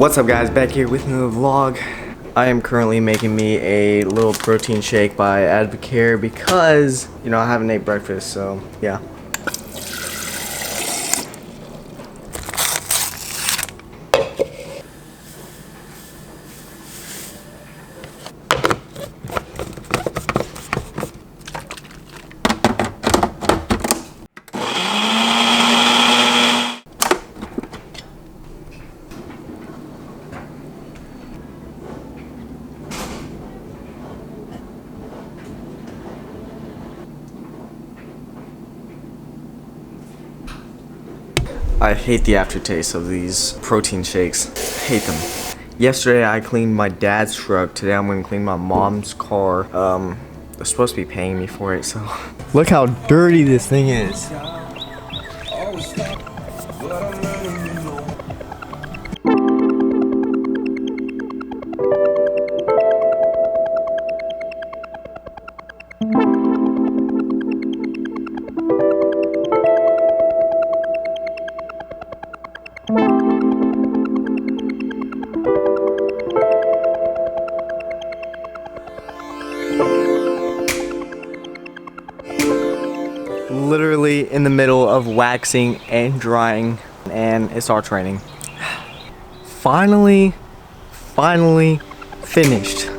What's up guys, back here with another vlog. I am currently making me a little protein shake by Advocare because, you know, I haven't ate breakfast, so yeah. I hate the aftertaste of these protein shakes. I hate them. Yesterday I cleaned my dad's truck. Today I'm gonna clean my mom's car. They're supposed to be paying me for it, so. Look how dirty this thing is. Literally in the middle of waxing and drying, and it starts raining. Finally finished.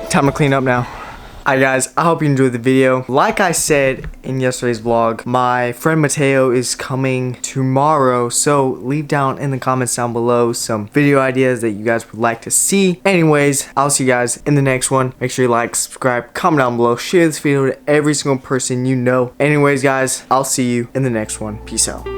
Time to clean up now. Alright guys, I hope you enjoyed the video. Like I said in yesterday's vlog, my friend Mateo is coming tomorrow, so leave down in the comments down below some video ideas that you guys would like to see. Anyways, I'll see you guys in the next one. Make sure you like, subscribe, comment down below, share this video to every single person you know. Anyways guys, I'll see you in the next one. Peace out.